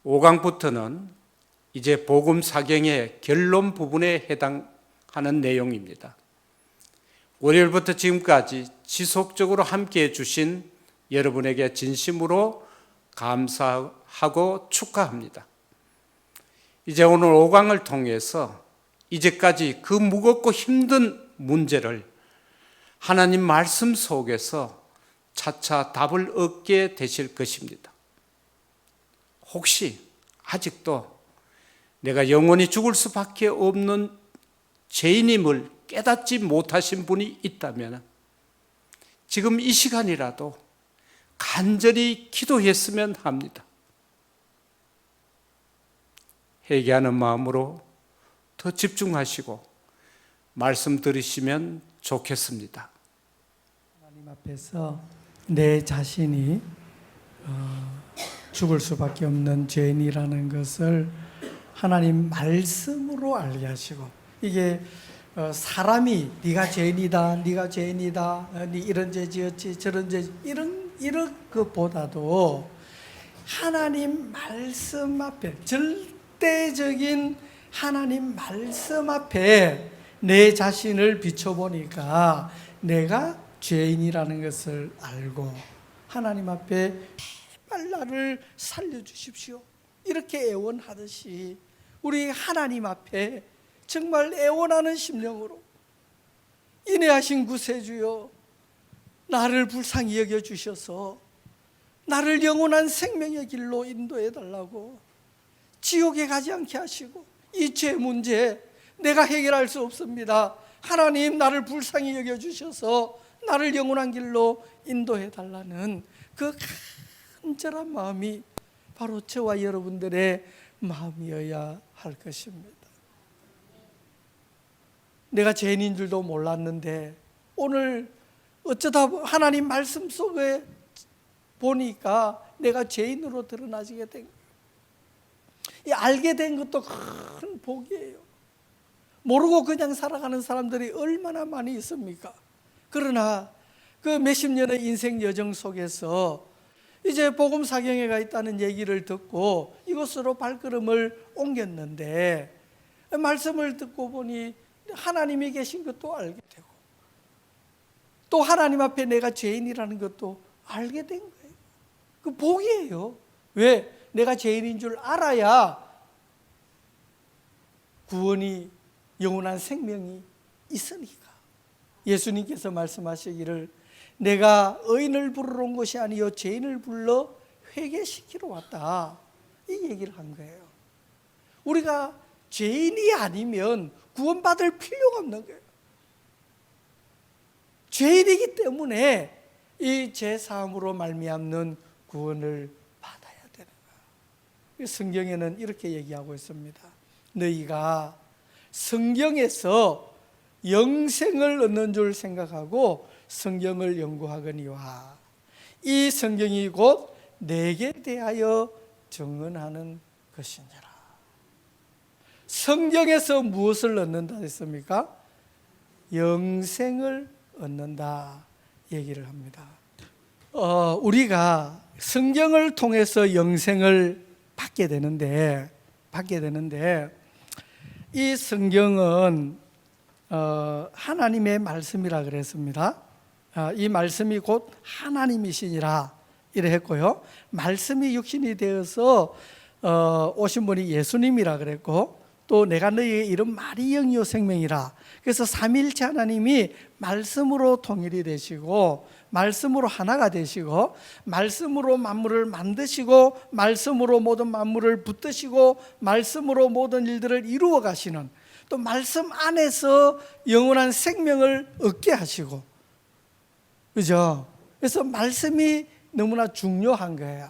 5강부터는 이제 복음 사경의 결론 부분에 해당하는 내용입니다. 월요일부터 지금까지 지속적으로 함께해 주신 여러분에게 진심으로 감사하고 축하합니다. 이제 오늘 5강을 통해서 이제까지 그 무겁고 힘든 문제를 하나님 말씀 속에서 차차 답을 얻게 되실 것입니다. 혹시 아직도 내가 영원히 죽을 수밖에 없는 죄인임을 깨닫지 못하신 분이 있다면 지금 이 시간이라도 간절히 기도했으면 합니다. 회개하는 마음으로 더 집중하시고 말씀 들으시면 좋겠습니다. 하나님 앞에서 내 자신이 죽을 수밖에 없는 죄인이라는 것을 하나님 말씀으로 알게 하시고, 이게 사람이 네가 죄인이다, 네가 죄인이다, 네 이런 죄 지었지, 저런 죄, 이런 것보다도 하나님 말씀 앞에, 절대적인 하나님 말씀 앞에 내 자신을 비춰보니까 내가 죄인이라는 것을 알고 하나님 앞에 제발 나를 살려주십시오, 이렇게 애원하듯이 우리 하나님 앞에 정말 애원하는 심령으로 인애하신 구세주여, 나를 불쌍히 여겨주셔서 나를 영원한 생명의 길로 인도해 달라고, 지옥에 가지 않게 하시고, 이 죄 문제 내가 해결할 수 없습니다, 하나님 나를 불쌍히 여겨주셔서 나를 영원한 길로 인도해 달라는 그 간절한 마음이 바로 저와 여러분들의 마음이어야 할 것입니다. 내가 죄인인 줄도 몰랐는데 오늘 어쩌다 하나님 말씀 속에 보니까 내가 죄인으로 드러나지게 된 거예요. 이 알게 된 것도 큰 복이에요. 모르고 그냥 살아가는 사람들이 얼마나 많이 있습니까? 그러나 그 몇십 년의 인생 여정 속에서 이제 복음 사경회가 있다는 얘기를 듣고 이곳으로 발걸음을 옮겼는데, 말씀을 듣고 보니 하나님이 계신 것도 알게 되고, 또 하나님 앞에 내가 죄인이라는 것도 알게 된 거예요. 그 복이에요. 왜? 내가 죄인인 줄 알아야 구원이, 영원한 생명이 있으니까. 예수님께서 말씀하시기를 내가 의인을 부르러 온 것이 아니요 죄인을 불러 회개시키러 왔다, 이 얘기를 한 거예요. 우리가 죄인이 아니면 구원받을 필요가 없는 거예요. 죄인이기 때문에 이 죄사함으로 말미암는 구원을 받아야 되는 거예요. 성경에는 이렇게 얘기하고 있습니다. 너희가 성경에서 영생을 얻는 줄 생각하고 성경을 연구하거니와 이 성경이 곧 내게 대하여 증언하는 것이니라. 성경에서 무엇을 얻는다 했습니까? 영생을 얻는다 얘기를 합니다. 우리가 성경을 통해서 영생을 받게 되는데 이 성경은 하나님의 말씀이라 그랬습니다. 이 말씀이 곧 하나님이시니라 이래 했고요. 말씀이 육신이 되어서 오신 분이 예수님이라 그랬고, 또 내가 너희의 이름 말이 영이요 생명이라. 그래서 삼위일체 하나님이 말씀으로 통일이 되시고, 말씀으로 하나가 되시고, 말씀으로 만물을 만드시고, 말씀으로 모든 만물을 붙드시고, 말씀으로 모든 일들을 이루어 가시는, 또 말씀 안에서 영원한 생명을 얻게 하시고, 그죠? 그래서 말씀이 너무나 중요한 거예요.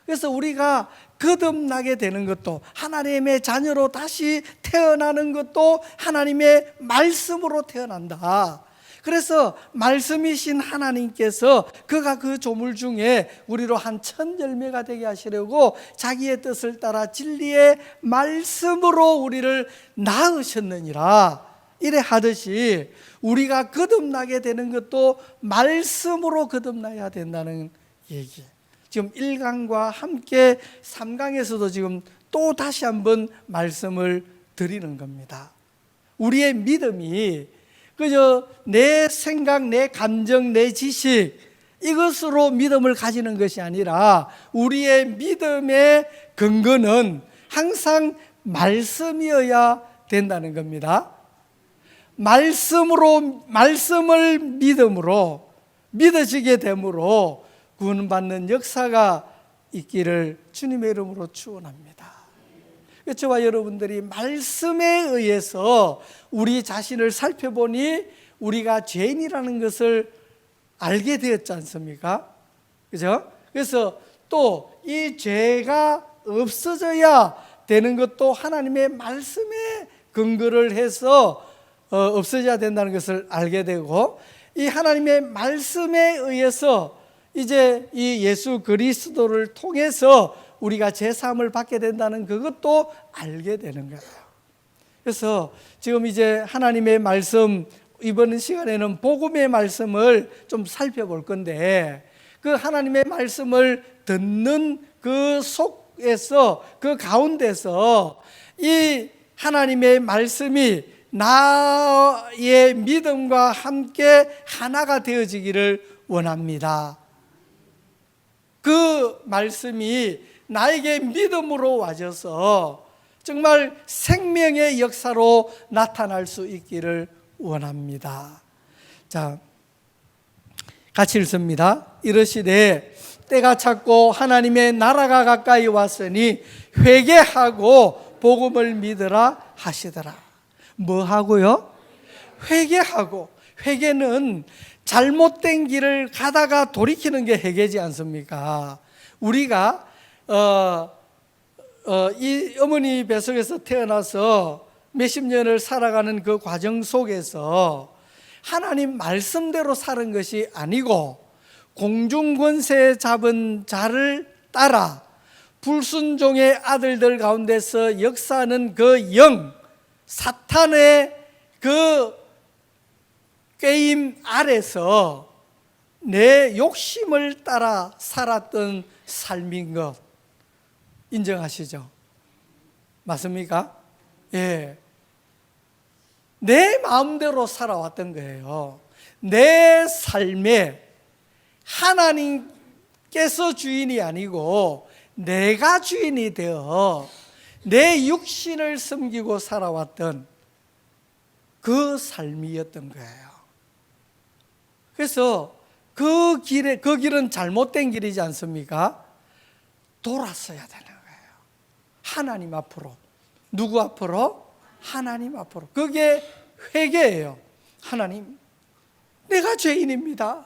그래서 우리가 거듭나게 되는 것도, 하나님의 자녀로 다시 태어나는 것도 하나님의 말씀으로 태어난다. 그래서 말씀이신 하나님께서 그가 그 조물 중에 우리로 한 천열매가 되게 하시려고 자기의 뜻을 따라 진리의 말씀으로 우리를 낳으셨느니라 이래 하듯이, 우리가 거듭나게 되는 것도 말씀으로 거듭나야 된다는 얘기. 지금 1강과 함께 3강에서도 지금 또 다시 한번 말씀을 드리는 겁니다. 우리의 믿음이 그저 내 생각, 내 감정, 내 지식 이것으로 믿음을 가지는 것이 아니라 우리의 믿음의 근거는 항상 말씀이어야 된다는 겁니다. 말씀을 믿음으로 믿어지게 되므로 구원받는 역사가 있기를 주님의 이름으로 축원합니다. 저와 여러분들이 말씀에 의해서 우리 자신을 살펴보니 우리가 죄인이라는 것을 알게 되었지 않습니까? 그죠? 그래서 또 이 죄가 없어져야 되는 것도 하나님의 말씀에 근거를 해서 없어져야 된다는 것을 알게 되고, 이 하나님의 말씀에 의해서 이제 이 예수 그리스도를 통해서 우리가 제사함을 받게 된다는 그것도 알게 되는 거예요. 그래서 지금 이제 하나님의 말씀, 이번 시간에는 복음의 말씀을 좀 살펴볼 건데, 그 하나님의 말씀을 듣는 그 속에서, 그 가운데서 이 하나님의 말씀이 나의 믿음과 함께 하나가 되어지기를 원합니다. 그 말씀이 나에게 믿음으로 와져서 정말 생명의 역사로 나타날 수 있기를 원합니다. 자, 같이 읽습니다. 이르시되 때가 찼고 하나님의 나라가 가까이 왔으니 회개하고 복음을 믿으라 하시더라. 뭐 하고요? 회개하고. 회개는 잘못된 길을 가다가 돌이키는 게 회개지 않습니까? 우리가 이 어머니 뱃속에서 태어나서 몇십 년을 살아가는 그 과정 속에서 하나님 말씀대로 사는 것이 아니고 공중권세 잡은 자를 따라 불순종의 아들들 가운데서 역사하는 그 영, 사탄의 그 꾀임 아래서 내 욕심을 따라 살았던 삶인 것 인정하시죠? 맞습니까? 예. 내 마음대로 살아왔던 거예요. 내 삶에 하나님께서 주인이 아니고 내가 주인이 되어 내 육신을 섬기고 살아왔던 그 삶이었던 거예요. 그래서 그 길은 잘못된 길이지 않습니까? 돌았어야 되는 거예요. 하나님 앞으로. 누구 앞으로? 하나님 앞으로. 그게 회개예요. 하나님, 내가 죄인입니다.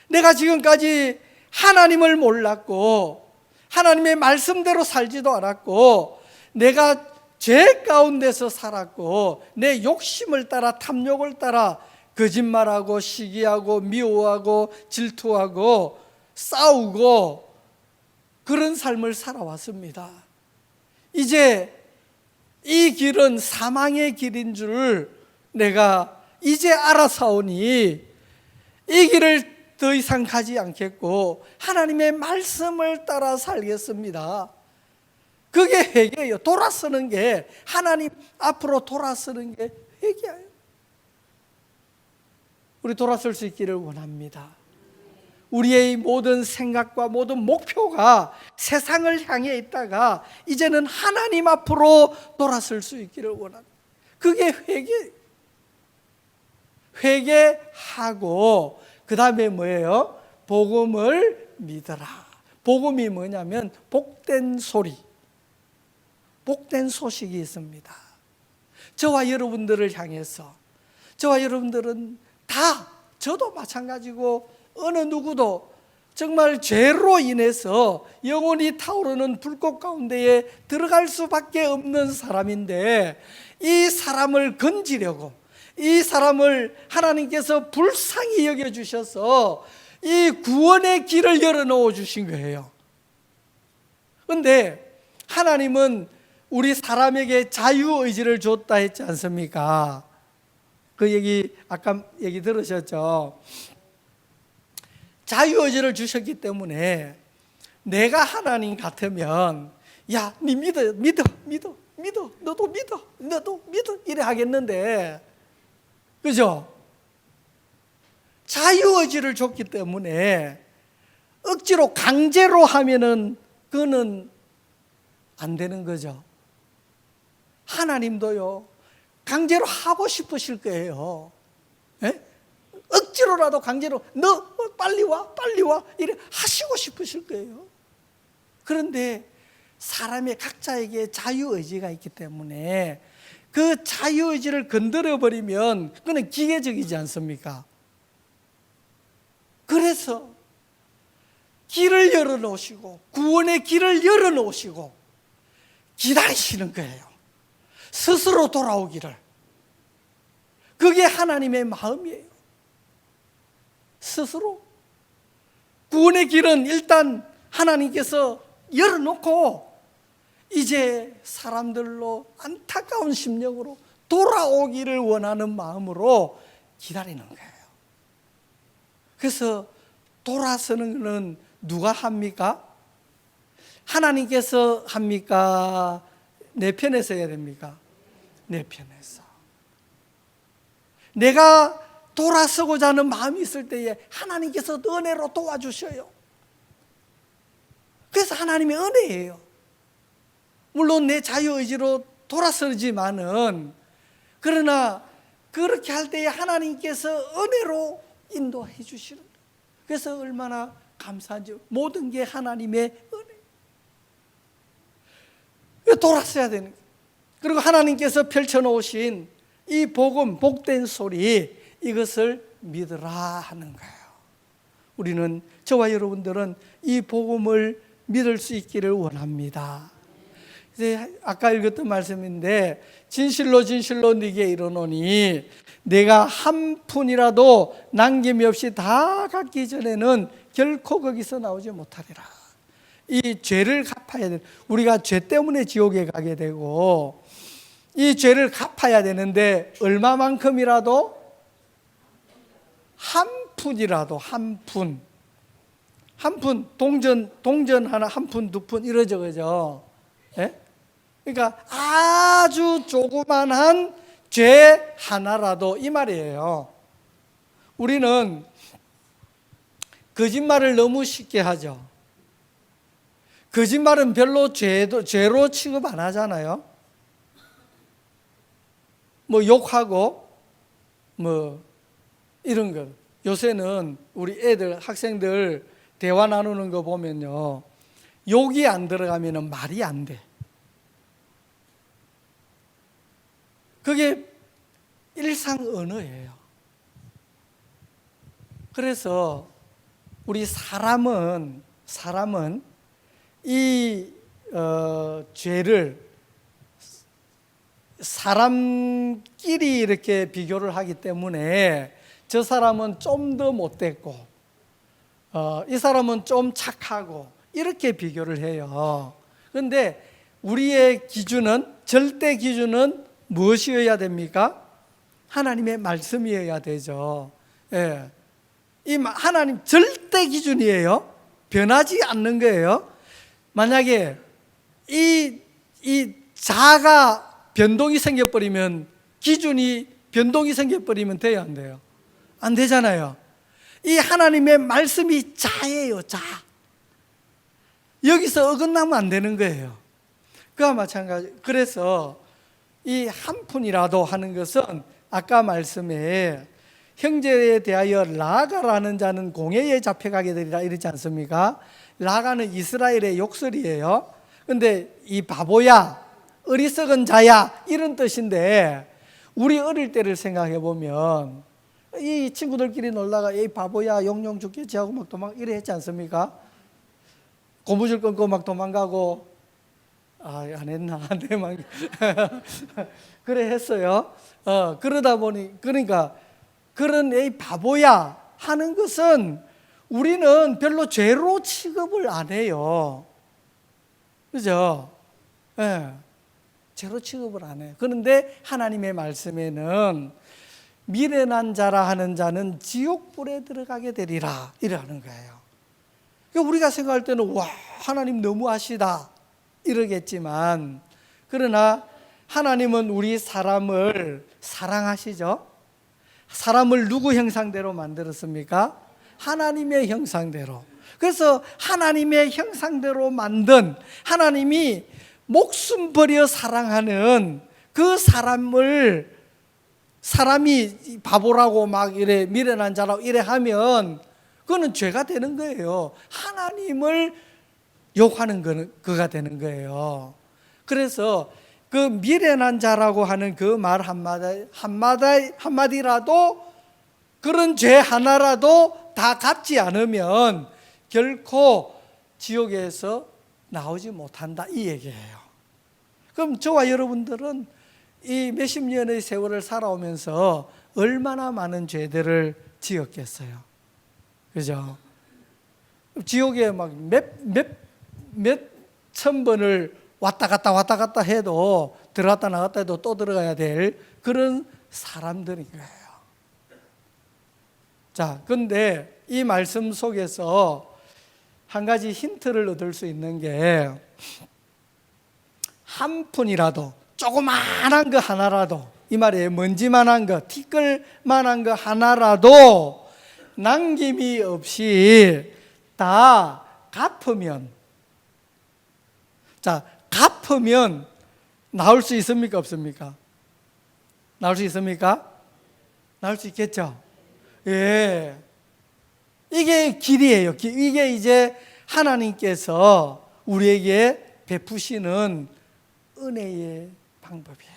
내가 지금까지 하나님을 몰랐고 하나님의 말씀대로 살지도 않았고 내가 죄 가운데서 살았고 내 욕심을 따라 탐욕을 따라 거짓말하고 시기하고 미워하고 질투하고 싸우고 그런 삶을 살아왔습니다. 이제 이 길은 사망의 길인 줄 내가 이제 알아사오니 이 길을 더 이상 가지 않겠고 하나님의 말씀을 따라 살겠습니다. 그게 회개예요. 돌아서는 게, 하나님 앞으로 돌아서는 게 회개예요. 우리 돌아설 수 있기를 원합니다. 우리의 모든 생각과 모든 목표가 세상을 향해 있다가 이제는 하나님 앞으로 돌아설 수 있기를 원합니다. 그게 회개하고 그 다음에 뭐예요? 복음을 믿어라. 복음이 뭐냐면 복된 소리, 복된 소식이 있습니다. 저와 여러분들을 향해서, 저와 여러분들은 다, 저도 마찬가지고 어느 누구도 정말 죄로 인해서 영원히 타오르는 불꽃 가운데에 들어갈 수밖에 없는 사람인데, 이 사람을 건지려고, 이 사람을 하나님께서 불쌍히 여겨주셔서 이 구원의 길을 열어놓아 주신 거예요. 그런데 하나님은 우리 사람에게 자유의지를 줬다 했지 않습니까? 그 얘기 아까 들으셨죠? 자유의지를 주셨기 때문에 내가 하나님 같으면 야, 네 믿어, 너도 믿어 이래 하겠는데, 그죠? 자유의지를 줬기 때문에 억지로 강제로 하면은 그거는 안 되는 거죠. 하나님도요, 강제로 하고 싶으실 거예요. 예? 억지로라도 강제로 너 빨리 와 이래 하시고 싶으실 거예요. 그런데 사람의 각자에게 자유의지가 있기 때문에 그 자유의지를 건드려 버리면 그건 기계적이지 않습니까? 그래서 길을 열어놓으시고 구원의 길을 열어놓으시고 기다리시는 거예요. 스스로 돌아오기를. 그게 하나님의 마음이에요. 스스로 구원의 길은 일단 하나님께서 열어놓고 이제 사람들로 안타까운 심령으로 돌아오기를 원하는 마음으로 기다리는 거예요. 그래서 돌아서는 것은 누가 합니까? 하나님께서 합니까? 내 편에서 해야 됩니까? 내 편에서. 내가 돌아서고자 하는 마음이 있을 때에 하나님께서 은혜로 도와주셔요. 그래서 하나님의 은혜예요. 물론 내 자유의지로 돌아서지만은, 그러나 그렇게 할 때에 하나님께서 은혜로 인도해 주시는 거예요. 그래서 얼마나 감사한지. 모든 게 하나님의 은혜. 돌아서야 되는 거예요. 그리고 하나님께서 펼쳐놓으신 이 복음, 복된 소리, 이것을 믿으라 하는 거예요. 우리는, 저와 여러분들은 이 복음을 믿을 수 있기를 원합니다. 이제 아까 읽었던 말씀인데, 진실로 진실로 네게 이르노니 내가 한 푼이라도 남김이 없이 다 갚기 전에는 결코 거기서 나오지 못하리라. 이 죄를 갚아야 돼. 우리가 죄 때문에 지옥에 가게 되고 이 죄를 갚아야 되는데 얼마만큼이라도, 한 푼이라도, 한 푼, 동전 하나, 한 푼, 두 푼 이러죠, 그죠? 예? 그러니까 아주 조그만한 죄 하나라도, 이 말이에요. 우리는 거짓말을 너무 쉽게 하죠. 거짓말은 별로 죄로 취급 안 하잖아요. 뭐 욕하고 뭐 이런 거. 요새는 우리 애들, 학생들 대화 나누는 거 보면요, 욕이 안 들어가면 말이 안 돼. 그게 일상 언어예요. 그래서 우리 사람은 이 죄를 사람끼리 이렇게 비교를 하기 때문에 저 사람은 좀 더 못됐고 이 사람은 좀 착하고 이렇게 비교를 해요. 그런데 우리의 기준은, 절대 기준은 무엇이어야 됩니까? 하나님의 말씀이어야 되죠. 예. 이 하나님 절대 기준이에요. 변하지 않는 거예요. 만약에 이 자가 변동이 생겨버리면, 기준이 변동이 생겨버리면 돼요, 안 돼요? 안 되잖아요. 이 하나님의 말씀이 자예요, 자. 여기서 어긋나면 안 되는 거예요. 그와 마찬가지. 그래서 이 한 푼이라도 하는 것은 아까 말씀에 형제에 대하여 라가라는 자는 공회에 잡혀가게 되리라 이러지 않습니까? 라가는 이스라엘의 욕설이에요. 그런데 이 바보야, 어리석은 자야, 이런 뜻인데, 우리 어릴 때를 생각해 보면 이 친구들끼리 놀다가 이 바보야, 용용 죽겠지 하고 막 이래 했지 않습니까? 고무줄 끊고 막 도망가고, 안 했나? 내만 그래 했어요. 그러다 보니, 그러니까 그런 이 바보야 하는 것은 우리는 별로 죄로 취급을 안 해요. 그죠? 예. 죄로 취급을 안 해요. 그런데 하나님의 말씀에는 미련한 자라 하는 자는 지옥불에 들어가게 되리라 이러는 거예요. 우리가 생각할 때는 와, 하나님 너무하시다 이러겠지만, 그러나 하나님은 우리 사람을 사랑하시죠. 사람을 누구 형상대로 만들었습니까? 하나님의 형상대로. 그래서 하나님의 형상대로 만든, 하나님이 목숨 버려 사랑하는 그 사람을, 사람이 바보라고 막 이래 미련한 자라고 이래 하면 그거는 죄가 되는 거예요. 하나님을 욕하는 거는 그가 되는 거예요. 그래서 그 미련한 자라고 하는 그 말 한마디라도, 그런 죄 하나라도 다 갚지 않으면 결코 지옥에서 나오지 못한다, 이 얘기예요. 그럼 저와 여러분들은 이 몇십 년의 세월을 살아오면서 얼마나 많은 죄들을 지었겠어요. 그죠? 지옥에 막 몇 천 번을 왔다 갔다 해도, 들어갔다 나갔다 해도 또 들어가야 될 그런 사람들인 거예요. 자, 근데 이 말씀 속에서 한 가지 힌트를 얻을 수 있는 게, 한 푼이라도, 조그만한 거 하나라도, 이 말에 먼지만한 거, 티끌만한 거 하나라도 남김이 없이 다 갚으면, 자, 갚으면 나올 수 있습니까? 없습니까? 나올 수 있습니까? 나올 수 있겠죠? 예. 이게 길이에요. 이게 이제 하나님께서 우리에게 베푸시는 은혜의 방법이에요.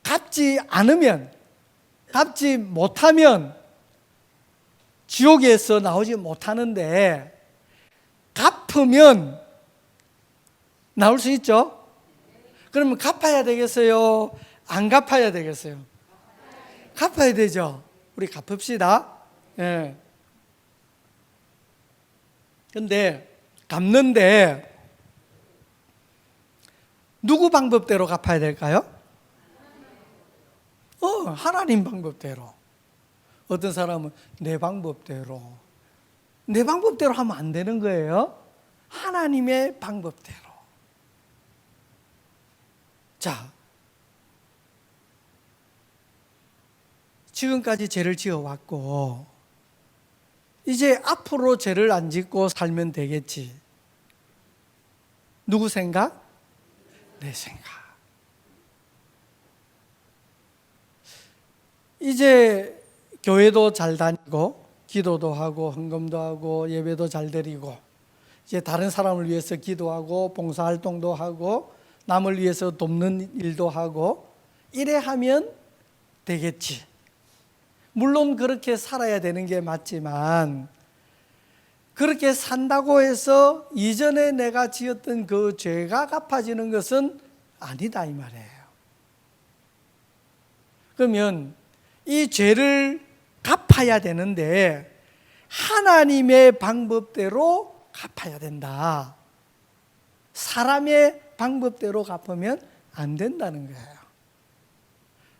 갚지 않으면, 갚지 못하면 지옥에서 나오지 못하는데, 갚으면 나올 수 있죠? 그러면 갚아야 되겠어요? 안 갚아야 되겠어요? 갚아야 되죠? 우리 갚읍시다. 예. 근데 갚는데 누구 방법대로 갚아야 될까요? 하나님 방법대로. 어떤 사람은 내 방법대로. 내 방법대로 하면 안 되는 거예요. 하나님의 방법대로. 자, 지금까지 죄를 지어왔고 이제 앞으로 죄를 안 짓고 살면 되겠지. 누구 생각? 내 생각. 이제 교회도 잘 다니고 기도도 하고 헌금도 하고 예배도 잘 드리고 이제 다른 사람을 위해서 기도하고 봉사활동도 하고 남을 위해서 돕는 일도 하고 이래 하면 되겠지. 물론 그렇게 살아야 되는 게 맞지만 그렇게 산다고 해서 이전에 내가 지었던 그 죄가 갚아지는 것은 아니다, 이 말이에요. 그러면 이 죄를 갚아야 되는데 하나님의 방법대로 갚아야 된다. 사람의 방법대로 갚으면 안 된다는 거예요.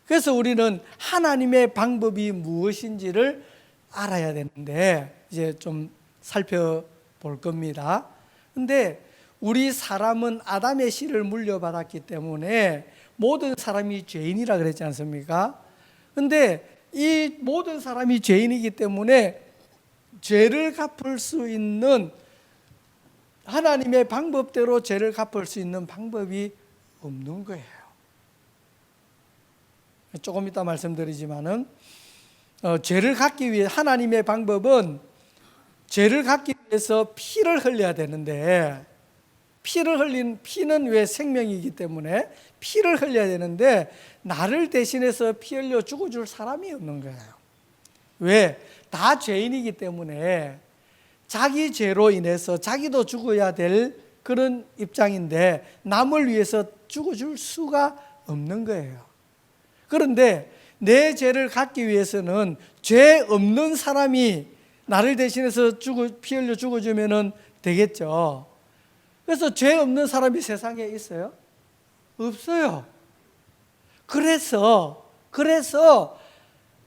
그래서 우리는 하나님의 방법이 무엇인지를 알아야 되는데 이제 좀 살펴볼 겁니다. 근데 우리 사람은 아담의 씨를 물려받았기 때문에 모든 사람이 죄인이라 그랬지 않습니까? 근데 이 모든 사람이 죄인이기 때문에 죄를 갚을 수 있는 하나님의 방법대로 죄를 갚을 수 있는 방법이 없는 거예요. 조금 이따 말씀드리지만은 죄를 갚기 위해 하나님의 방법은 죄를 갚기 위해서 피를 흘려야 되는데 피를 흘린 피는 왜 생명이기 때문에 피를 흘려야 되는데 나를 대신해서 피 흘려 죽어줄 사람이 없는 거예요. 왜? 다 죄인이기 때문에 자기 죄로 인해서 자기도 죽어야 될 그런 입장인데 남을 위해서 죽어줄 수가 없는 거예요. 그런데 내 죄를 갚기 위해서는 죄 없는 사람이 나를 대신해서 피 흘려 죽어주면 되겠죠. 그래서 죄 없는 사람이 세상에 있어요? 없어요. 그래서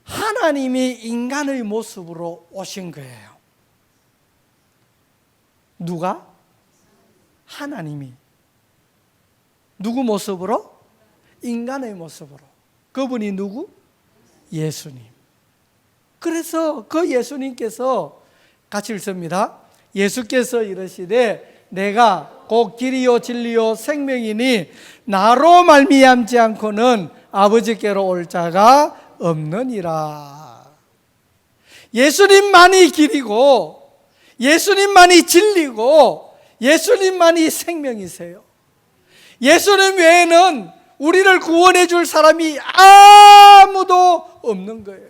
하나님이 인간의 모습으로 오신 거예요. 누가? 하나님이. 누구 모습으로? 인간의 모습으로. 그분이 누구? 예수님. 그래서 그 예수님께서 같이 읽습니다. 예수께서 이르시되 내가 곧 길이요 진리요 생명이니 나로 말미암지 않고는 아버지께로 올 자가 없느니라. 예수님만이 길이고 예수님만이 진리고 예수님만이 생명이세요. 예수님 외에는 우리를 구원해 줄 사람이 아무도 없는 거예요.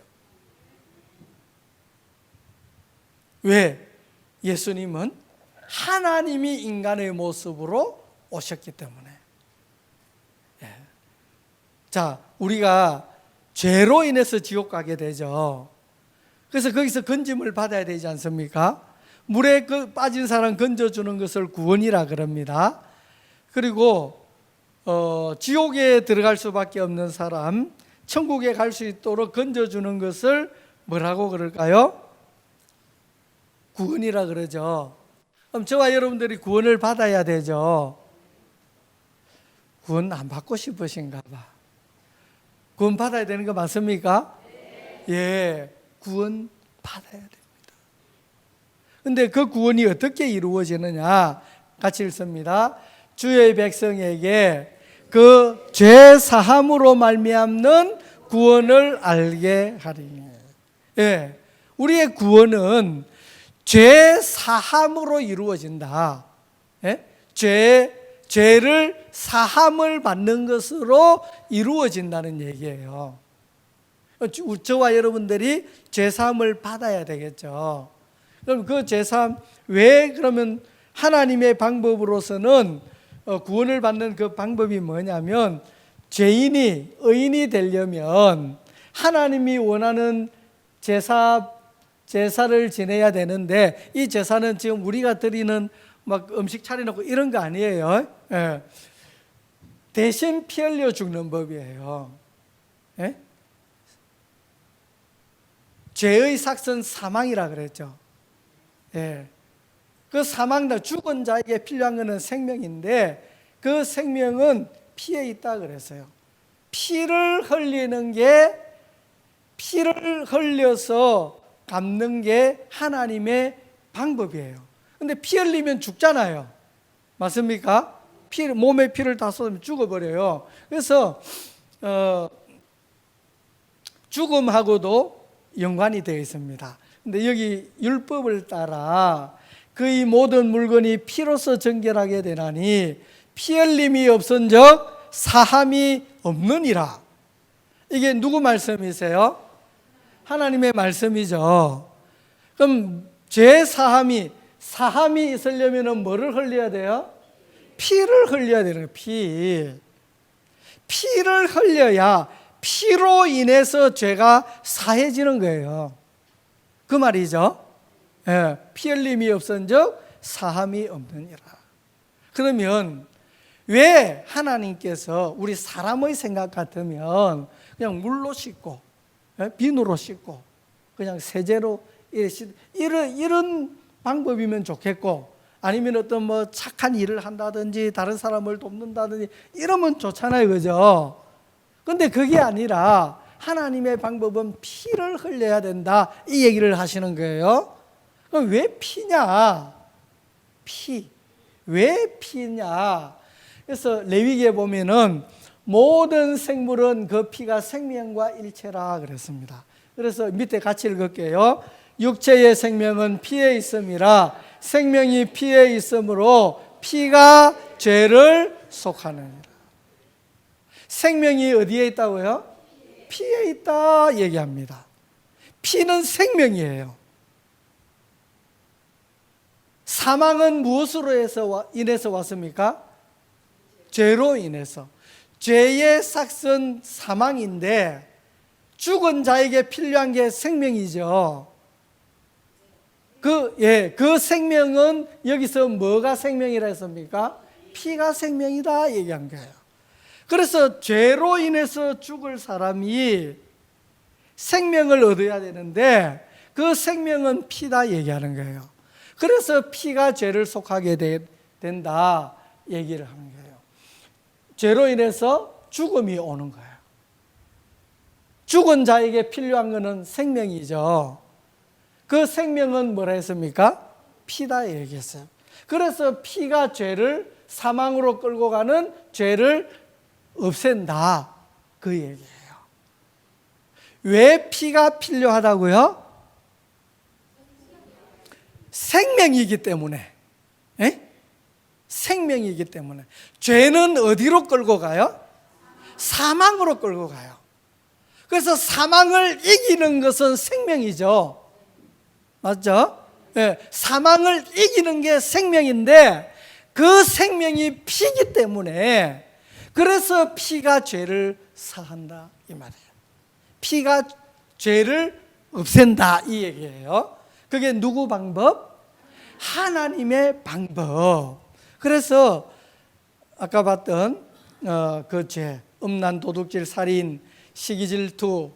왜? 예수님은 하나님이 인간의 모습으로 오셨기 때문에. 자, 우리가 죄로 인해서 지옥 가게 되죠. 그래서 거기서 건짐을 받아야 되지 않습니까? 물에 빠진 사람 건져주는 것을 구원이라 그럽니다. 그리고 지옥에 들어갈 수밖에 없는 사람, 천국에 갈 수 있도록 건져주는 것을 뭐라고 그럴까요? 구원이라 그러죠. 그럼 저와 여러분들이 구원을 받아야 되죠. 구원 안 받고 싶으신가 봐. 구원 받아야 되는 거 맞습니까? 예, 구원 받아야 됩니다. 근데 그 구원이 어떻게 이루어지느냐? 같이 읽습니다. 주의 백성에게 그 죄 사함으로 말미암는 구원을 알게 하리니. 예, 우리의 구원은 죄 사함으로 이루어진다. 예? 죄를 사함을 받는 것으로 이루어진다는 얘기예요. 저와 여러분들이 죄 사함을 받아야 되겠죠. 그럼 그 죄 사함 왜 그러면 하나님의 방법으로서는 구원을 받는 그 방법이 뭐냐면 죄인이 의인이 되려면 하나님이 원하는 제사를 지내야 되는데 이 제사는 지금 우리가 드리는 막 음식 차려놓고 이런 거 아니에요. 예. 대신 피 흘려 죽는 법이에요. 예? 죄의 삭은 사망이라 그랬죠. 예. 그 사망, 죽은 자에게 필요한 것은 생명인데 그 생명은 피에 있다 그랬어요. 피를 흘려서 갚는 게 하나님의 방법이에요. 근데 피 흘리면 죽잖아요. 맞습니까? 몸에 피를 다 쏟으면 죽어버려요. 그래서 죽음하고도 연관이 되어 있습니다. 근데 여기 율법을 따라 그의 모든 물건이 피로서 정결하게 되나니 피 흘림이 없은즉 사함이 없느니라. 이게 누구 말씀이세요? 하나님의 말씀이죠. 그럼 죄 사함이 있으려면 뭐를 흘려야 돼요? 피를 흘려야 되는 거예요. 피를 흘려야 피로 인해서 죄가 사해지는 거예요. 그 말이죠. 예, 피 흘림이 없은즉 사함이 없느니라. 그러면 왜 하나님께서 우리 사람의 생각 같으면 그냥 물로 씻고 비누로 씻고 그냥 세제로 이런 방법이면 좋겠고, 아니면 어떤 뭐 착한 일을 한다든지 다른 사람을 돕는다든지 이러면 좋잖아요, 그죠? 근데 그게 아니라 하나님의 방법은 피를 흘려야 된다, 이 얘기를 하시는 거예요. 그럼 왜 피냐? 왜 피냐? 그래서 레위기에 보면은 모든 생물은 그 피가 생명과 일체라 그랬습니다. 그래서 밑에 같이 읽을게요. 육체의 생명은 피에 있음이라 생명이 피에 있으므로 피가 죄를 속하느니라. 생명이 어디에 있다고요? 피에 있다 얘기합니다. 피는 생명이에요. 사망은 무엇으로 인해서 왔습니까? 죄로 인해서. 죄의 삭은 사망인데 죽은 자에게 필요한 게 생명이죠. 그 생명은 여기서 뭐가 생명이라 했습니까? 피가 생명이다 얘기한 거예요. 그래서 죄로 인해서 죽을 사람이 생명을 얻어야 되는데 그 생명은 피다 얘기하는 거예요. 그래서 피가 죄를 속하게 된다 얘기를 하는 거예요. 죄로 인해서 죽음이 오는 거예요. 죽은 자에게 필요한 것은 생명이죠. 그 생명은 뭐라 했습니까? 피다 얘기했어요. 그래서 피가 죄를 사망으로 끌고 가는 죄를 없앤다 그 얘기예요. 왜 피가 필요하다고요? 생명이기 때문에. 에? 생명이기 때문에. 죄는 어디로 끌고 가요? 사망으로 끌고 가요. 그래서 사망을 이기는 것은 생명이죠. 맞죠? 네, 사망을 이기는 게 생명인데 그 생명이 피기 때문에 그래서 피가 죄를 사한다 이 말이에요. 피가 죄를 없앤다 이 얘기예요. 그게 누구 방법? 하나님의 방법. 그래서 아까 봤던 그 죄, 음란, 도둑질, 살인, 시기, 질투,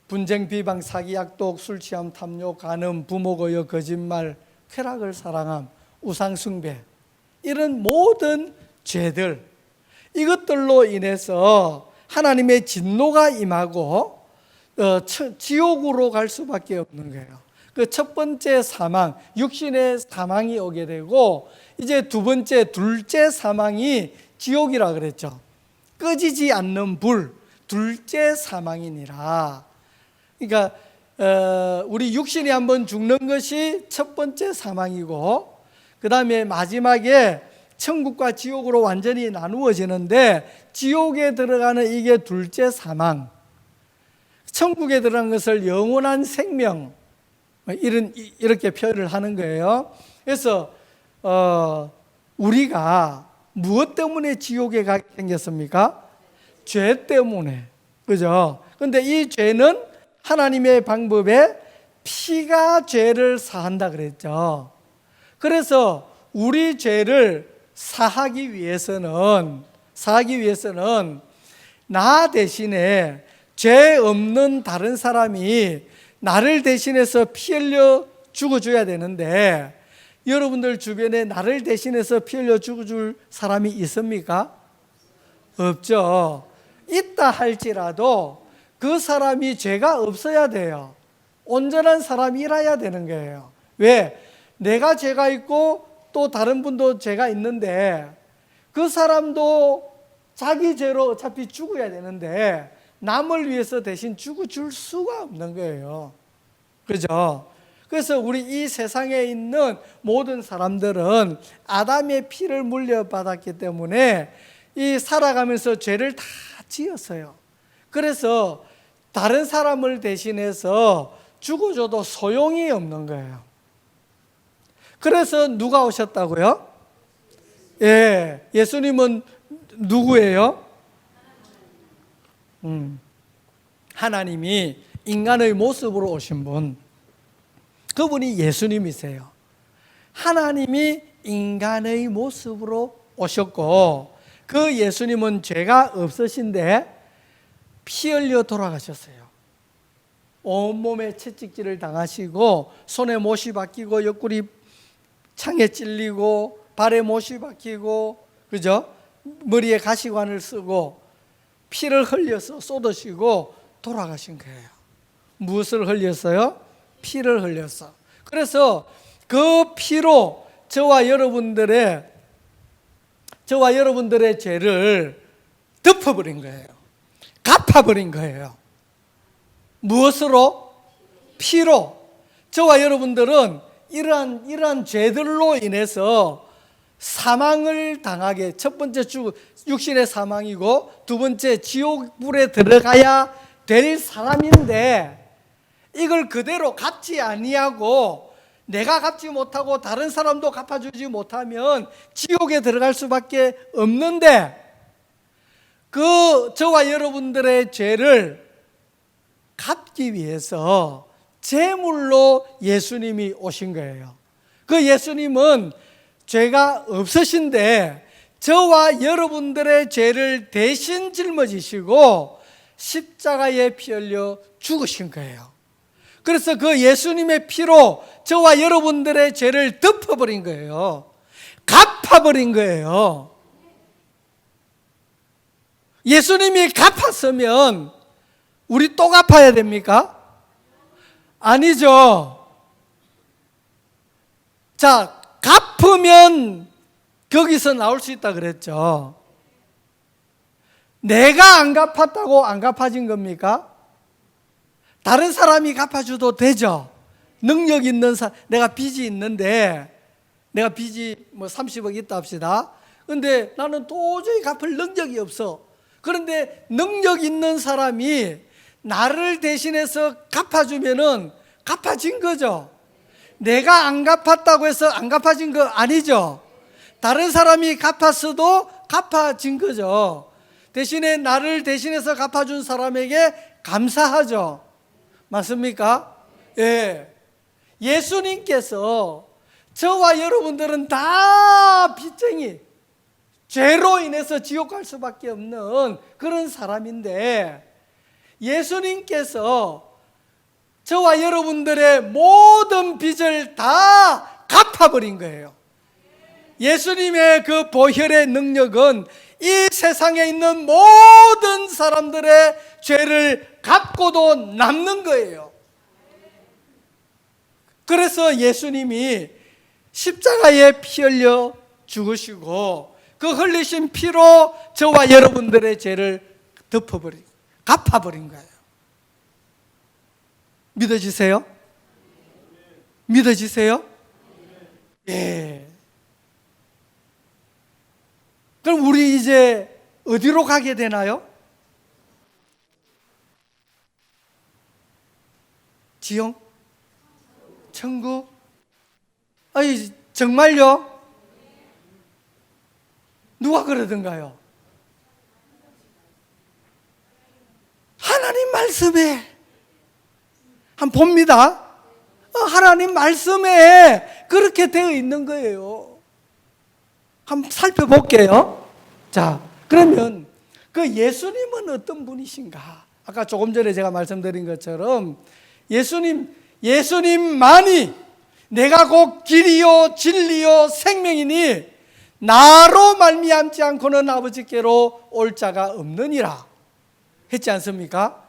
분쟁, 비방, 사기, 약독, 술 취함, 탐욕, 간음, 부모 거역, 거짓말, 쾌락을 사랑함, 우상 숭배, 이런 모든 죄들, 이것들로 인해서 하나님의 진노가 임하고 지옥으로 갈 수밖에 없는 거예요. 그 첫 번째 사망, 육신의 사망이 오게 되고 이제 두 번째, 둘째 사망이 지옥이라 그랬죠. 꺼지지 않는 불, 둘째 사망이니라. 그러니까 우리 육신이 한번 죽는 것이 첫 번째 사망이고 그 다음에 마지막에 천국과 지옥으로 완전히 나누어지는데 지옥에 들어가는 이게 둘째 사망, 천국에 들어간 것을 영원한 생명, 이렇게 표현을 하는 거예요. 그래서 우리가 무엇 때문에 지옥에 가게 생겼습니까? 죄 때문에. 그죠? 근데 이 죄는 하나님의 방법에 피가 죄를 사한다 그랬죠. 그래서 우리 죄를 사하기 위해서는 나 대신에 죄 없는 다른 사람이 나를 대신해서 피 흘려 죽어줘야 되는데 여러분들 주변에 나를 대신해서 피 흘려 죽어줄 사람이 있습니까? 없죠. 있다 할지라도 그 사람이 죄가 없어야 돼요. 온전한 사람이라야 되는 거예요. 왜? 내가 죄가 있고 또 다른 분도 죄가 있는데 그 사람도 자기 죄로 어차피 죽어야 되는데 남을 위해서 대신 죽어줄 수가 없는 거예요. 그죠? 그래서 우리 이 세상에 있는 모든 사람들은 아담의 피를 물려받았기 때문에 이 살아가면서 죄를 다 지었어요. 그래서 다른 사람을 대신해서 죽어줘도 소용이 없는 거예요. 그래서 누가 오셨다고요? 예, 예수님은 누구예요? 하나님이 인간의 모습으로 오신 분, 그분이 예수님이세요. 하나님이 인간의 모습으로 오셨고 그 예수님은 죄가 없으신데 피 흘려 돌아가셨어요. 온몸에 채찍질을 당하시고 손에 못이 박히고 옆구리 창에 찔리고 발에 못이 박히고, 그죠? 머리에 가시관을 쓰고 피를 흘려서 쏟으시고 돌아가신 거예요. 무엇을 흘렸어요? 피를 흘렸어. 그래서 그 피로 저와 여러분들의 죄를 덮어버린 거예요. 갚아버린 거예요. 무엇으로? 피로. 저와 여러분들은 이러한 죄들로 인해서 사망을 당하게, 첫 번째 육신의 사망이고 두 번째 지옥불에 들어가야 될 사람인데 이걸 그대로 갚지 아니하고 내가 갚지 못하고 다른 사람도 갚아주지 못하면 지옥에 들어갈 수밖에 없는데 그 저와 여러분들의 죄를 갚기 위해서 제물로 예수님이 오신 거예요. 그 예수님은 죄가 없으신데 저와 여러분들의 죄를 대신 짊어지시고 십자가에 피 흘려 죽으신 거예요. 그래서 그 예수님의 피로 저와 여러분들의 죄를 덮어버린 거예요. 갚아버린 거예요. 예수님이 갚았으면 우리 또 갚아야 됩니까? 아니죠. 자, 갚으면 거기서 나올 수 있다 그랬죠. 내가 안 갚았다고 안 갚아진 겁니까? 다른 사람이 갚아줘도 되죠. 능력 있는 사람, 내가 빚이 있는데, 내가 빚이 뭐 30억 있다 합시다. 근데 나는 도저히 갚을 능력이 없어. 그런데 능력 있는 사람이 나를 대신해서 갚아주면은 갚아진 거죠. 내가 안 갚았다고 해서 안 갚아진 거 아니죠. 다른 사람이 갚았어도 갚아진 거죠. 대신에 나를 대신해서 갚아준 사람에게 감사하죠. 맞습니까? 예. 예수님께서 저와 여러분들은 다 빚쟁이, 죄로 인해서 지옥 갈 수밖에 없는 그런 사람인데, 예수님께서 저와 여러분들의 모든 빚을 다 갚아버린 거예요. 예수님의 그 보혈의 능력은 이 세상에 있는 모든 사람들의 죄를 갚고도 남는 거예요. 그래서 예수님이 십자가에 피 흘려 죽으시고 그 흘리신 피로 저와 여러분들의 죄를 덮어버리고 갚아버린 거예요. 믿어지세요? 믿어지세요? 예. 그럼 우리 이제 어디로 가게 되나요? 지옥? 천국? 아니 정말요? 누가 그러던가요? 하나님 말씀에 한번 봅니다. 하나님 말씀에 그렇게 되어 있는 거예요. 한번 살펴볼게요. 자, 그러면 그 예수님은 어떤 분이신가? 아까 조금 전에 제가 말씀드린 것처럼 예수님만이 내가 곧 길이요 진리요 생명이니 나로 말미암지 않고는 아버지께로 올 자가 없느니라 했지 않습니까?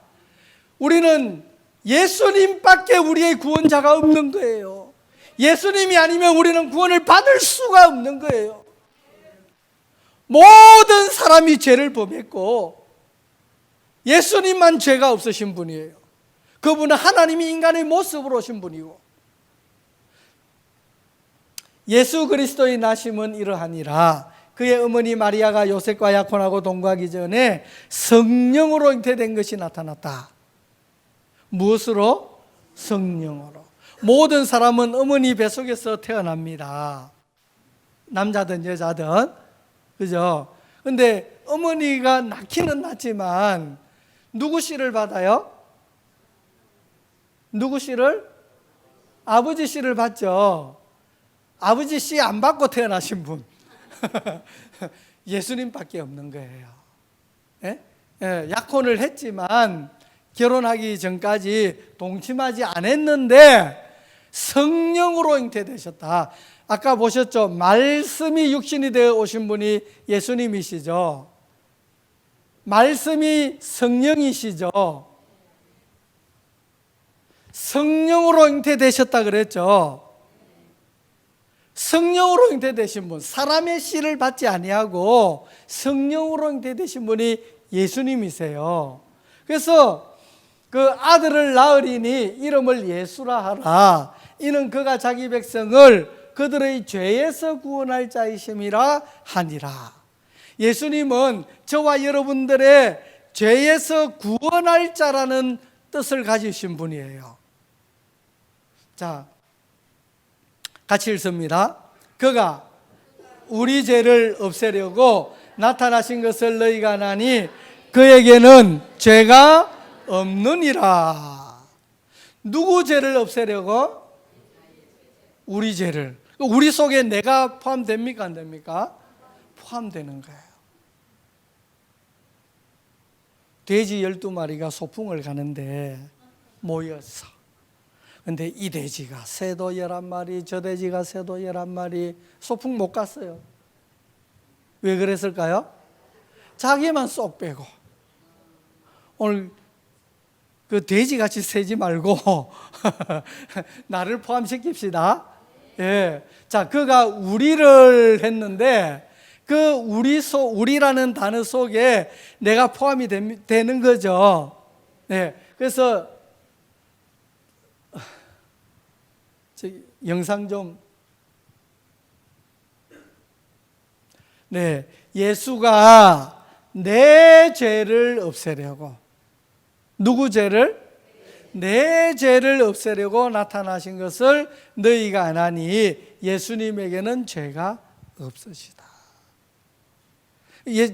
우리는 예수님밖에 우리의 구원자가 없는 거예요. 예수님이 아니면 우리는 구원을 받을 수가 없는 거예요. 모든 사람이 죄를 범했고 예수님만 죄가 없으신 분이에요. 그분은 하나님이 인간의 모습으로 오신 분이고, 예수 그리스도의 나심은 이러하니라. 그의 어머니 마리아가 요셉과 약혼하고 동거하기 전에 성령으로 잉태된 것이 나타났다. 무엇으로? 성령으로. 모든 사람은 어머니 뱃속에서 태어납니다. 남자든 여자든. 그죠? 근데 어머니가 낳기는 낳지만 누구 씨를 받아요? 누구 씨를? 아버지 씨를 받죠. 아버지 씨 안 받고 태어나신 분 예수님밖에 없는 거예요. 예? 예, 약혼을 했지만 결혼하기 전까지 동침하지 않았는데 성령으로 잉태되셨다. 아까 보셨죠? 말씀이 육신이 되어 오신 분이 예수님이시죠. 말씀이 성령이시죠. 성령으로 잉태되셨다 그랬죠. 성령으로 잉태되신 분, 사람의 씨를 받지 아니하고 성령으로 잉태되신 분이 예수님이세요. 그래서 그 아들을 낳으리니 이름을 예수라 하라. 이는 그가 자기 백성을 그들의 죄에서 구원할 자이심이라 하니라. 예수님은 저와 여러분들의 죄에서 구원할 자라는 뜻을 가지신 분이에요. 자, 같이 읽습니다. 그가 우리 죄를 없애려고 나타나신 것을 너희가 아나니 그에게는 죄가 없느니라. 누구 죄를 없애려고? 우리 죄를. 우리 속에 내가 포함됩니까? 안 됩니까? 포함되는 거예요. 돼지 12마리가 소풍을 가는데 모였어. 근데 이 돼지가 새도 11마리, 저 돼지가 새도 11마리, 소풍 못 갔어요. 왜 그랬을까요? 자기만 쏙 빼고. 오늘 그 돼지같이 세지 말고 나를 포함시킵시다. 예. 자, 그가 우리를 했는데 그 우리라는 단어 속에 내가 포함이 되는 거죠. 네. 그래서 영상 좀. 네. 예수가 내 죄를 없애려고. 누구 죄를? 내 죄를 없애려고 나타나신 것을 너희가 안 하니 예수님에게는 죄가 없으시다.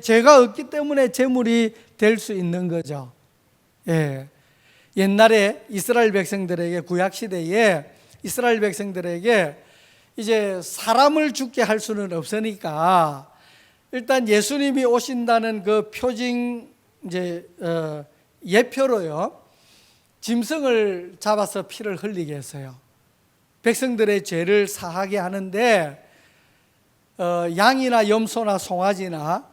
죄가 없기 때문에 제물이 될 수 있는 거죠. 예. 옛날에 이스라엘 백성들에게, 구약 시대에 이스라엘 백성들에게 이제 사람을 죽게 할 수는 없으니까 일단 예수님이 오신다는 그 표징 예표로요, 짐승을 잡아서 피를 흘리게 했어요. 백성들의 죄를 사하게 하는데 양이나 염소나 송아지나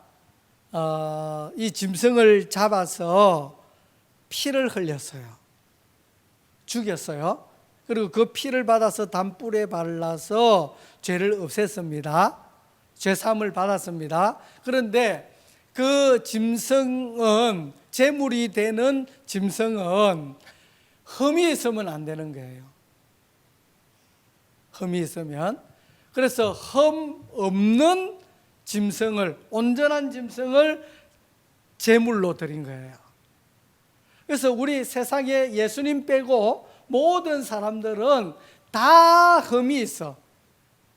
이 짐승을 잡아서 피를 흘렸어요. 죽였어요. 그리고 그 피를 받아서 단불에 발라서 죄를 없앴습니다. 죄사함을 받았습니다. 그런데 그 짐승은, 제물이 되는 짐승은 흠이 있으면 안 되는 거예요. 흠이 있으면. 그래서 흠 없는 짐승을, 온전한 짐승을 제물로 드린 거예요. 그래서 우리 세상에 예수님 빼고 모든 사람들은 다 흠이 있어.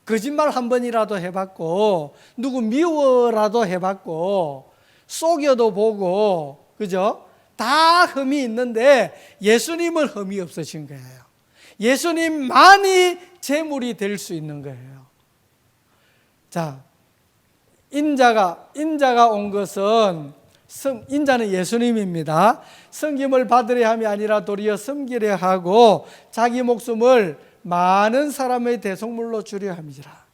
거짓말 한 번이라도 해봤고, 누구 미워라도 해봤고, 속여도 보고, 그죠? 다 흠이 있는데 예수님은 흠이 없으신 거예요. 예수님만이 제물이 될 수 있는 거예요. 자, 인자가 온 것은, 인자는 예수님입니다. 섬김을 받으려 함이 아니라 도리어 섬기려 하고 자기 목숨을 많은 사람의 대속물로 주려 함이라.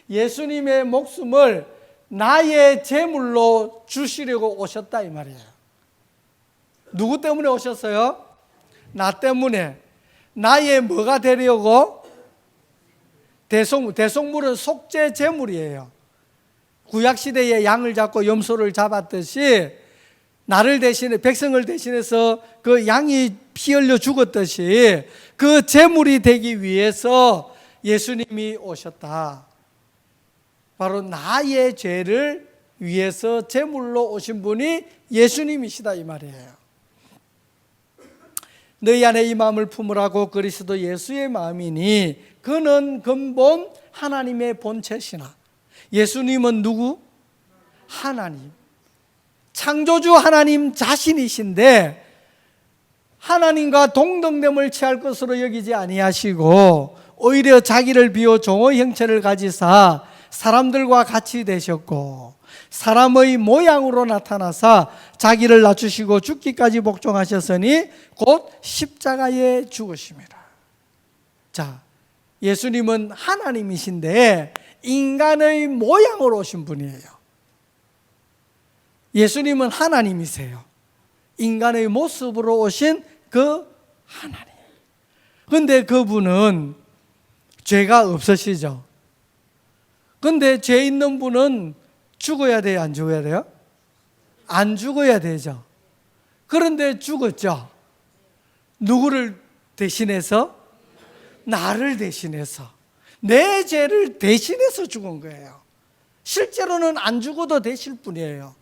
예수님의 목숨을 나의 제물로 주시려고 오셨다 이 말이에요. 누구 때문에 오셨어요? 나 때문에. 나의 뭐가 되려고? 대속물은 속죄 제물이에요. 구약시대에 양을 잡고 염소를 잡았듯이 나를 대신해, 백성을 대신해서 그 양이 피 흘려 죽었듯이 그 제물이 되기 위해서 예수님이 오셨다. 바로 나의 죄를 위해서 제물로 오신 분이 예수님이시다 이 말이에요. 너희 안에 이 마음을 품으라고 그리스도 예수의 마음이니 그는 근본 하나님의 본체시나. 예수님은 누구? 하나님. 창조주 하나님 자신이신데 하나님과 동등됨을 취할 것으로 여기지 아니하시고 오히려 자기를 비워 종의 형체를 가지사 사람들과 같이 되셨고 사람의 모양으로 나타나사 자기를 낮추시고 죽기까지 복종하셨으니 곧 십자가에 죽으심이라. 자, 예수님은 하나님이신데 인간의 모양으로 오신 분이에요. 예수님은 하나님이세요. 인간의 모습으로 오신 그 하나님. 그런데 그분은 죄가 없으시죠. 그런데 죄 있는 분은 죽어야 돼요, 안 죽어야 돼요? 안 죽어야 되죠. 그런데 죽었죠. 누구를 대신해서? 나를 대신해서. 내 죄를 대신해서 죽은 거예요. 실제로는 안 죽어도 되실 분이에요.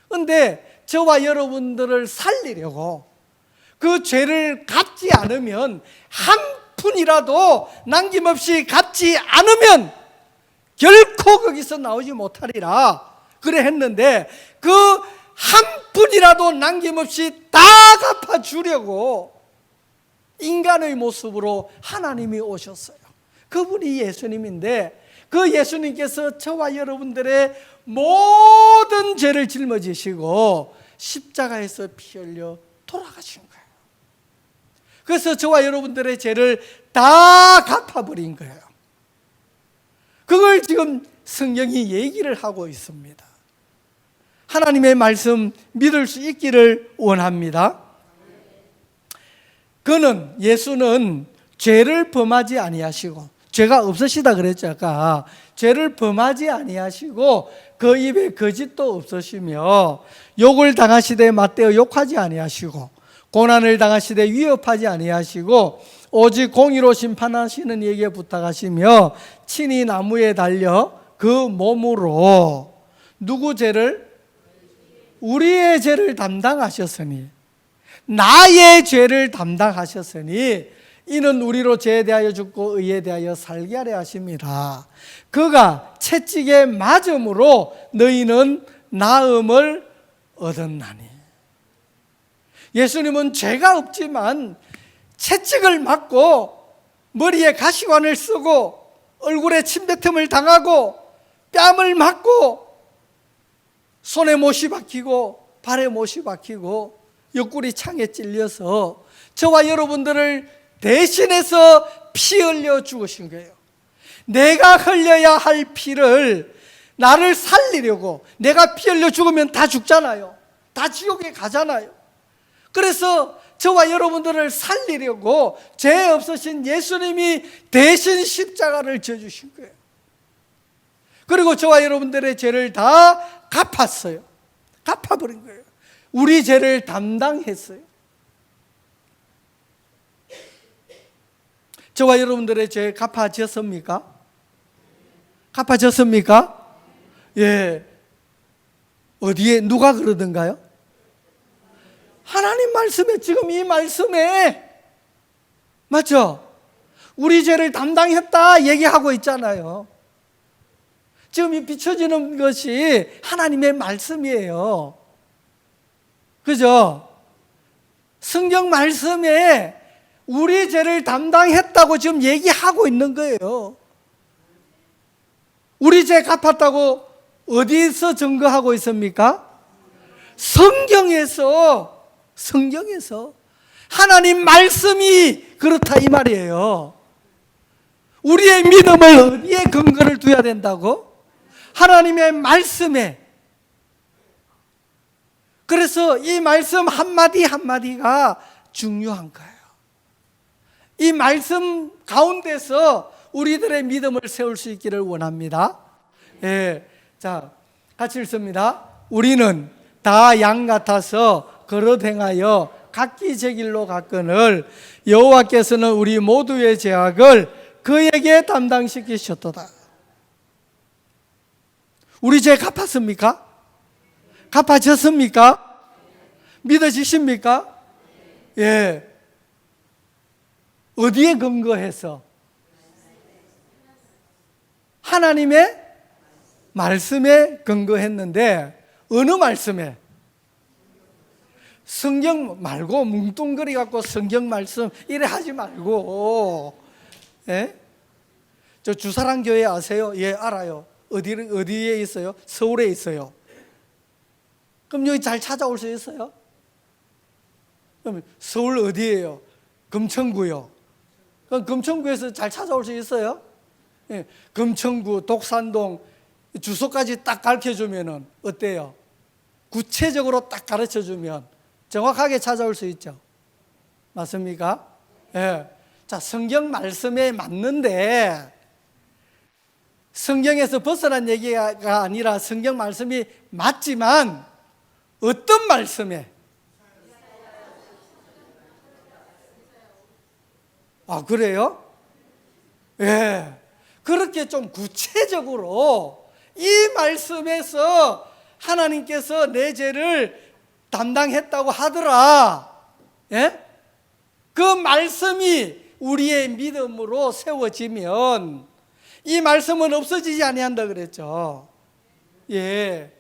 그런데 저와 여러분들을 살리려고 그 죄를 갚지 않으면, 한 푼이라도 남김없이 갚지 않으면 결코 거기서 나오지 못하리라 그래 했는데, 그 한 푼이라도 남김없이 다 갚아주려고 인간의 모습으로 하나님이 오셨어요. 그분이 예수님인데, 그 예수님께서 저와 여러분들의 모든 죄를 짊어지시고 십자가에서 피 흘려 돌아가신 거예요. 그래서 저와 여러분들의 죄를 다 갚아버린 거예요. 그걸 지금 성경이 얘기를 하고 있습니다. 하나님의 말씀 믿을 수 있기를 원합니다. 그는, 예수는 죄를 범하지 아니하시고, 죄가 없으시다 그랬죠 아까. 죄를 범하지 아니하시고 그 입에 거짓도 없으시며 욕을 당하시되 맞대어 욕하지 아니하시고 고난을 당하시되 위협하지 아니하시고 오직 공의로 심판하시는 이에게 부탁하시며 친히 나무에 달려 그 몸으로 누구 죄를? 우리의 죄를 담당하셨으니, 나의 죄를 담당하셨으니 이는 우리로 죄에 대하여 죽고 의에 대하여 살게 하려 하심이라. 그가 채찍에 맞음으로 너희는 나음을 얻었나니. 예수님은 죄가 없지만 채찍을 맞고 머리에 가시관을 쓰고 얼굴에 침뱉음을 당하고 뺨을 맞고 손에 못이 박히고 발에 못이 박히고 옆구리 창에 찔려서 저와 여러분들을 대신해서 피 흘려 죽으신 거예요. 내가 흘려야 할 피를 나를 살리려고, 내가 피 흘려 죽으면 다 죽잖아요. 다 지옥에 가잖아요. 그래서 저와 여러분들을 살리려고 죄 없으신 예수님이 대신 십자가를 져주신 거예요. 그리고 저와 여러분들의 죄를 다 갚았어요. 갚아버린 거예요. 우리 죄를 담당했어요. 저와 여러분들의 죄 갚아졌습니까? 갚아졌습니까? 예. 어디에 누가 그러던가요? 하나님 말씀에, 지금 이 말씀에, 맞죠? 우리 죄를 담당했다 얘기하고 있잖아요. 지금 이 비춰지는 것이 하나님의 말씀이에요. 그죠? 성경 말씀에 우리 죄를 담당했다고 지금 얘기하고 있는 거예요. 우리 죄 갚았다고 어디서 증거하고 있습니까? 성경에서 하나님 말씀이 그렇다 이 말이에요. 우리의 믿음을 어디에 근거를 둬야 된다고? 하나님의 말씀에. 그래서 이 말씀 한마디 한마디가 중요한 거예요. 이 말씀 가운데서 우리들의 믿음을 세울 수 있기를 원합니다. 예. 자, 같이 읽습니다. 우리는 다 양 같아서 걸어 행하여 각기 제 길로 갔거늘 여호와께서는 우리 모두의 죄악을 그에게 담당시키셨도다. 우리 죄 갚았습니까? 갚아졌습니까? 믿어지십니까? 예. 어디에 근거해서? 하나님의 말씀에 근거했는데, 어느 말씀에? 성경 말고 뭉뚱그리 갖고 성경 말씀 이래 하지 말고. 예? 저 주사랑 교회 아세요? 예, 알아요. 어디에 있어요? 서울에 있어요. 그럼 여기 잘 찾아올 수 있어요? 그럼 서울 어디예요? 금천구요. 그럼 금천구에서 잘 찾아올 수 있어요? 예, 금천구, 독산동 주소까지 딱 가르쳐주면 어때요? 구체적으로 딱 가르쳐주면 정확하게 찾아올 수 있죠. 맞습니까? 예. 자, 성경 말씀에 맞는데 성경에서 벗어난 얘기가 아니라 성경 말씀이 맞지만 어떤 말씀에? 아, 그래요? 예. 그렇게 좀 구체적으로 이 말씀에서 하나님께서 내 죄를 담당했다고 하더라. 예? 그 말씀이 우리의 믿음으로 세워지면 이 말씀은 없어지지 아니한다 그랬죠. 예.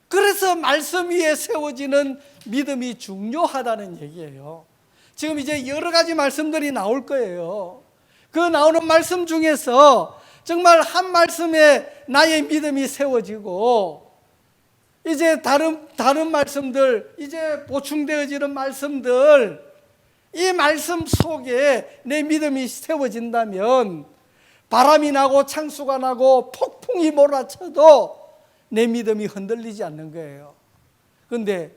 그래서 말씀 위에 세워지는 믿음이 중요하다는 얘기예요. 지금 이제 여러 가지 말씀들이 나올 거예요. 그 나오는 말씀 중에서 정말 한 말씀에 나의 믿음이 세워지고 이제 다른 말씀들, 이제 보충되어지는 말씀들, 이 말씀 속에 내 믿음이 세워진다면 바람이 나고 창수가 나고 폭풍이 몰아쳐도 내 믿음이 흔들리지 않는 거예요. 그런데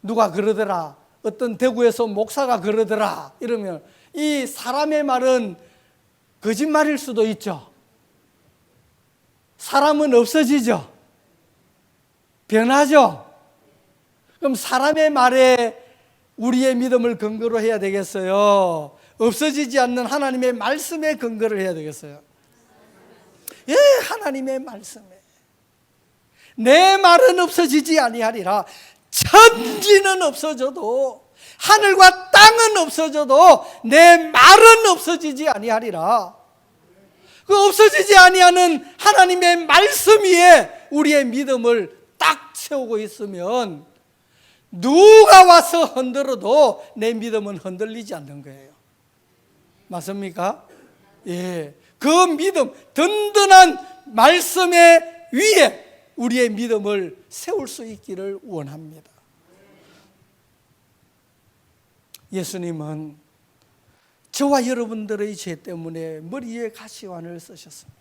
누가 그러더라, 어떤 대구에서 목사가 그러더라 이러면 이 사람의 말은 거짓말일 수도 있죠. 사람은 없어지죠. 변하죠. 그럼 사람의 말에 우리의 믿음을 근거로 해야 되겠어요? 없어지지 않는 하나님의 말씀에 근거를 해야 되겠어요? 예, 하나님의 말씀에. 내 말은 없어지지 아니하리라. 천지는 없어져도, 하늘과 땅은 없어져도 내 말은 없어지지 아니하리라. 그 없어지지 아니하는 하나님의 말씀 위에 우리의 믿음을 딱 세우고 있으면 누가 와서 흔들어도 내 믿음은 흔들리지 않는 거예요. 맞습니까? 예. 그 믿음, 든든한 말씀의 위에 우리의 믿음을 세울 수 있기를 원합니다. 예수님은 저와 여러분들의 죄 때문에 머리에 가시관을 쓰셨습니다.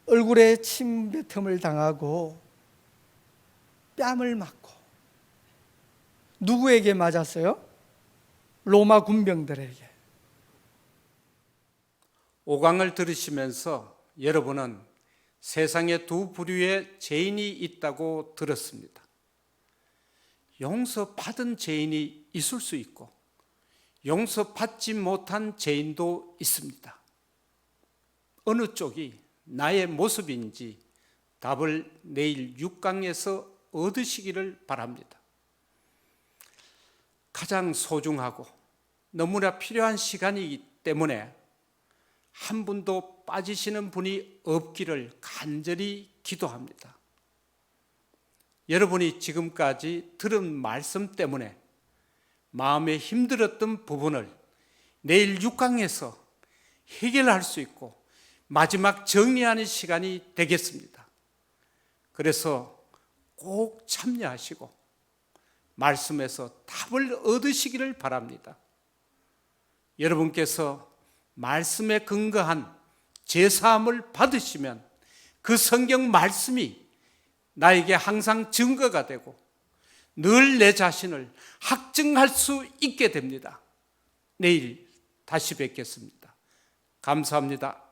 얼굴에 침뱉음을 당하고 뺨을 맞고, 누구에게 맞았어요? 로마 군병들에게. 오강을 들으시면서 여러분은 세상에 두 부류의 죄인이 있다고 들었습니다. 용서받은 죄인이 있을 수 있고 용서받지 못한 죄인도 있습니다. 어느 쪽이 나의 모습인지 답을 내일 6강에서 얻으시기를 바랍니다. 가장 소중하고 너무나 필요한 시간이기 때문에 한 분도 빠지시는 분이 없기를 간절히 기도합니다. 여러분이 지금까지 들은 말씀 때문에 마음에 힘들었던 부분을 내일 6강에서 해결할 수 있고 마지막 정리하는 시간이 되겠습니다. 그래서 꼭 참여하시고 말씀에서 답을 얻으시기를 바랍니다. 여러분께서 말씀에 근거한 제사함을 받으시면 그 성경 말씀이 나에게 항상 증거가 되고 늘 내 자신을 확증할 수 있게 됩니다. 내일 다시 뵙겠습니다. 감사합니다.